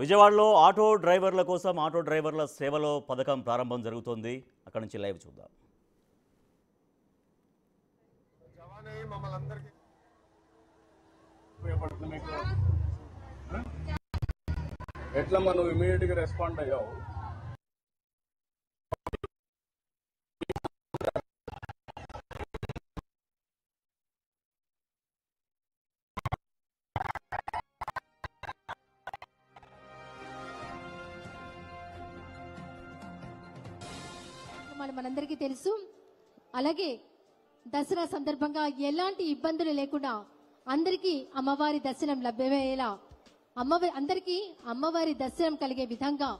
విజయవాడలో ఆటో డ్రైవర్ల కోసం ఆటో డ్రైవర్ల సేవలో పథకం ప్రారంభం జరుగుతోంది. అక్కడ నుంచి లైవ్ చూద్దాం. ఎట్లా మనం ఇమీడియట్ గా రెస్పాండ్ అయ్యావు. మనందరికీ తెలుసు. అలాగే దసరా సందర్భంగా ఎలాంటి ఇబ్బందులు లేకుండా అందరికీ అమ్మవారి దర్శనం లభ్యమయ్యేలా అందరికీ అమ్మవారి దర్శనం కలిగే విధంగా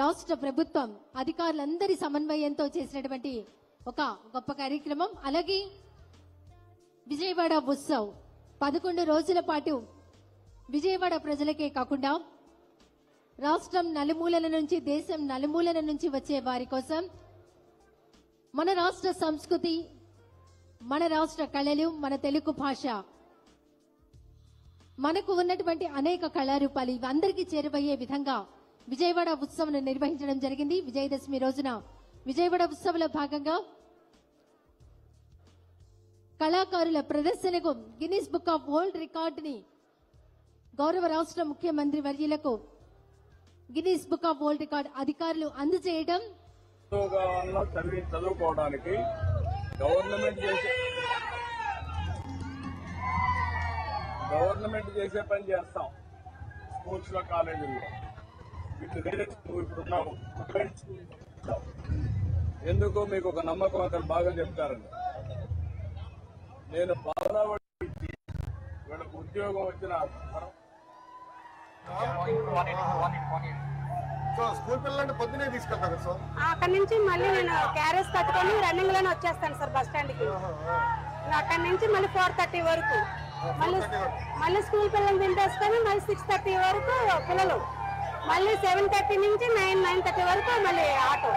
రాష్ట్ర ప్రభుత్వం అధికారులందరి సమన్వయంతో చేసినటువంటి ఒక గొప్ప కార్యక్రమం. అలాగే విజయవాడ ఉత్సవ్ 11 రోజుల పాటు విజయవాడ ప్రజలకే కాకుండా రాష్ట్రం నలుమూలల నుంచి, దేశం నలుమూలల నుంచి వచ్చే వారి కోసం మన రాష్ట్ర సంస్కృతి, మన రాష్ట్ర కళలు, మన తెలుగు భాష, మనకు ఉన్నటువంటి అనేక కళారూపాలు ఇవందరికీ చేరువయ్యే విధంగా విజయవాడ ఉత్సవం నిర్వహించడం జరిగింది. విజయదశమి రోజున విజయవాడ ఉత్సవంలో భాగంగా కళాకారుల ప్రదర్శనకు గిన్నిస్ బుక్ ఆఫ్ వరల్డ్ రికార్డుని గౌరవ రాష్ట్ర ముఖ్యమంత్రి వర్యులకు Guinness book of world record అధికారులు అందజేయడం. చదువుకోవడానికి గవర్నమెంట్ చేసే పని చేస్తాం. స్కూల్స్ లో, కాలేజీల్లో ఇప్పుడున్నాము. ఎందుకు మీకు ఒక నమ్మకం అతను బాగా చెప్తారండి. నేను బాధపడి వీళ్ళకు ఉద్యోగం వచ్చిన స్కూల్ పిల్లలంటే పొద్దునే తీసుకెళ్తారు సార్. అక్కడ నుంచి మళ్ళీ నేను క్యారేజ్ కట్టుకొని రన్నింగ్ లోనే వచ్చేస్తాను సార్ బస్ స్టాండ్ కి. అక్కడ నుంచి మళ్ళీ 4:30 వరకు మళ్ళీ స్కూల్ పిల్లలు తింటేసుకొని మళ్ళీ 6:30 వరకు పిల్లలు, మళ్ళీ 7:30 నుంచి 9:30 వరకు మళ్ళీ ఆటో.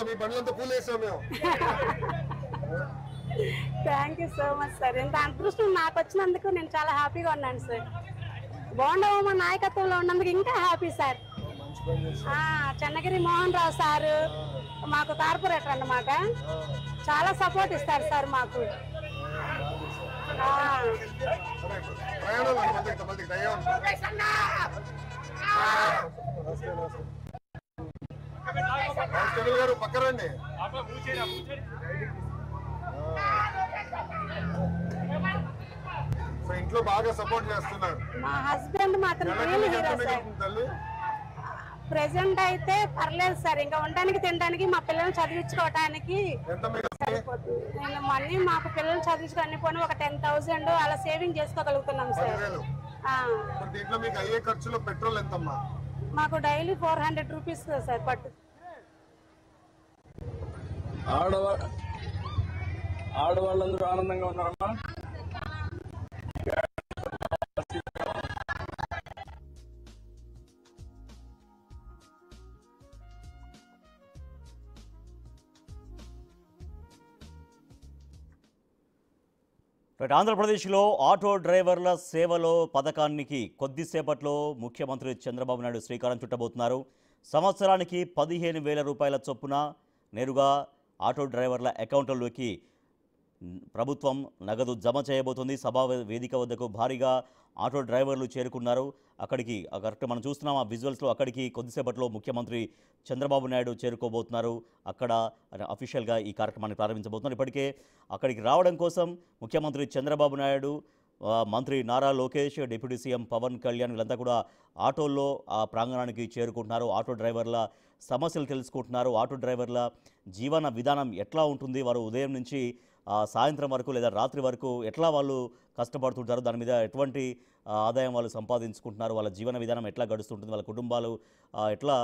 మీ పనులంతా పూలు వేసాం మేము. Thank you so much sir. ఇంత అదృష్టం నాకు వచ్చినందుకు నేను చాలా హ్యాపీగా ఉన్నాను సార్. బాగుండవు నాయకత్వంలో ఉన్నందుకు ఇంకా happy sir. Chennagiri Mohan Rao sir మాకు కార్పొరేటర్ అన్నమాట, చాలా సపోర్ట్ ఇస్తారు సార్ మాకు. గారు పక్కరండి. ఇంట్లో బాగా సపోర్ట్ చేస్తున్నారు. మా హస్బెండ్ మాత్రం ప్రెసెంట్ అయితే పర్లేదు సార్. ఇంకా ఉండడానికి, తినడానికి, మా పిల్లల్ని చదివించుకోవడానికి నేను మళ్ళీ మాకు పిల్లల్ని చదివించుకొని పోనీ ఒక 10,000 అలా సేవింగ్ చేసుకోగలుగుతున్నాం సార్. దీంట్లో మీకు అయ్యే ఖర్చులో పెట్రోల్ ఎంతమ్మా? మాకు డైలీ 400 రూపీస్ సార్ పట్టు. ఆడవాళ్ళందరూ ఆనందంగా ఉన్నారమ్మా. ఆంధ్రప్రదేశ్లో ఆటో డ్రైవర్ల సేవలో పథకానికి కొద్దిసేపట్లో ముఖ్యమంత్రి చంద్రబాబు నాయుడు శ్రీకారం చుట్టబోతున్నారు. సంవత్సరానికి 15,000 రూపాయల చొప్పున నేరుగా ఆటో డ్రైవర్ల అకౌంట్లలోకి ప్రభుత్వం నగదు జమ చేయబోతుంది. సభా వేదిక వద్దకు భారీగా ఆటో డ్రైవర్లు చేరుకున్నారు. అక్కడికి కరెక్ట్ మనం చూస్తున్నాం ఆ విజువల్స్లో. అక్కడికి కొద్దిసేపట్లో ముఖ్యమంత్రి చంద్రబాబు నాయుడు చేరుకోబోతున్నారు. అక్కడ అఫీషియల్గా ఈ కార్యక్రమాన్ని ప్రారంభించబోతున్నారు. ఇప్పటికే అక్కడికి రావడం కోసం ముఖ్యమంత్రి చంద్రబాబు నాయుడు, మంత్రి నారా లోకేష్, డిప్యూటీ సీఎం పవన్ కళ్యాణ్ వీళ్ళంతా కూడా ఆటోల్లో ఆ ప్రాంగణానికి చేరుకుంటున్నారు. ఆటో డ్రైవర్ల సమస్యలు తెలుసుకుంటున్నారు. ఆటో డ్రైవర్ల జీవన విధానం ఎట్లా ఉంటుంది, వారు ఉదయం నుంచి సాయంత్రం వరకు లేదా రాత్రి వరకు ఎట్లా వాళ్ళు కష్టపడుతుంటారు, దాని మీద ఎటువంటి ఆదాయం వాళ్ళు సంపాదించుకుంటున్నారు, వాళ్ళ జీవన విధానం ఎట్లా గడుస్తుంటుంది, వాళ్ళ కుటుంబాలు ఎట్లా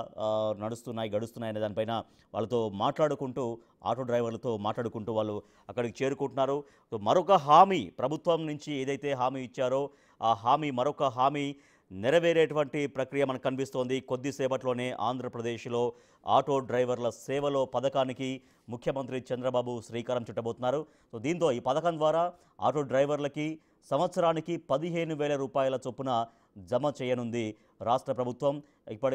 గడుస్తున్నాయి అనే దానిపైన వాళ్ళతో మాట్లాడుకుంటూ, ఆటో డ్రైవర్లతో మాట్లాడుకుంటూ వాళ్ళు అక్కడికి చేరుకుంటున్నారు. మరొక హామీ ప్రభుత్వం నుంచి ఏదైతే హామీ ఇచ్చారో ఆ హామీ, మరొక హామీ నెరవేరేటువంటి ప్రక్రియ మనకు కనిపిస్తోంది. కొద్దిసేపట్లోనే ఆంధ్రప్రదేశ్లో ఆటో డ్రైవర్ల సేవలో పథకానికి ముఖ్యమంత్రి చంద్రబాబు శ్రీకారం చుట్టబోతున్నారు. సో దీంతో ఈ పథకం ద్వారా ఆటో డ్రైవర్లకి సంవత్సరానికి 15,000 రూపాయల చొప్పున జమ చేయనుంది రాష్ట్ర ప్రభుత్వం.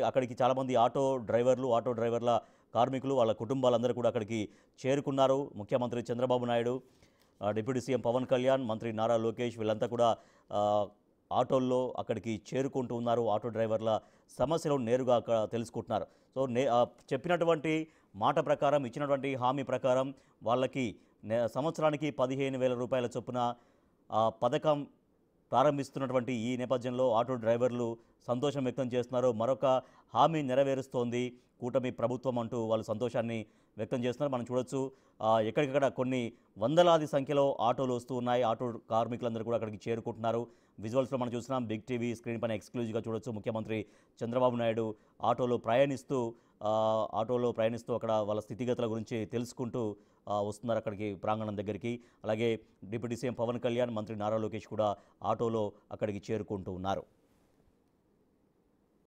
అక్కడికి చాలామంది ఆటో డ్రైవర్ల కార్మికులు వాళ్ళ కుటుంబాలందరూ కూడా అక్కడికి చేరుకున్నారు. ముఖ్యమంత్రి చంద్రబాబు నాయుడు, డిప్యూటీ సీఎం పవన్ కళ్యాణ్, మంత్రి నారా లోకేష్ వీళ్ళంతా కూడా ఆటోల్లో అక్కడికి చేరుకుంటూ ఉన్నారు. ఆటో డ్రైవర్ల సమస్యలను నేరుగా అక్కడ తెలుసుకుంటున్నారు. సో చెప్పినటువంటి మాట ప్రకారం, ఇచ్చినటువంటి హామీ ప్రకారం వాళ్ళకి సంవత్సరానికి 15,000 రూపాయల చొప్పున పథకం ప్రారంభిస్తున్నటువంటి ఈ నేపథ్యంలో ఆటో డ్రైవర్లు సంతోషం వ్యక్తం చేస్తున్నారు. మరొక హామీ నెరవేరుస్తోంది కూటమి ప్రభుత్వం అంటూ వాళ్ళు సంతోషాన్ని వ్యక్తం చేస్తున్నారు. మనం చూడొచ్చు ఎక్కడికక్కడ కొన్ని వందలాది సంఖ్యలో ఆటోలు వస్తూ ఉన్నాయి. ఆటో కార్మికులందరూ కూడా అక్కడికి చేరుకుంటున్నారు. విజువల్స్లో మనం చూస్తున్నాం. బిగ్ టీవీ స్క్రీన్ పైన ఎక్స్క్లూజివ్గా చూడొచ్చు. ముఖ్యమంత్రి చంద్రబాబు నాయుడు ఆటోలో ప్రయాణిస్తూ అక్కడ వాళ్ళ స్థితిగతుల గురించి తెలుసుకుంటూ వస్తున్నారు అక్కడికి, ప్రాంగణం దగ్గరికి. అలాగే డిప్యూటీ సీఎం పవన్ కళ్యాణ్, మంత్రి నారా లోకేష్ కూడా ఆటోలో అక్కడికి చేరుకుంటూ ఉన్నారు.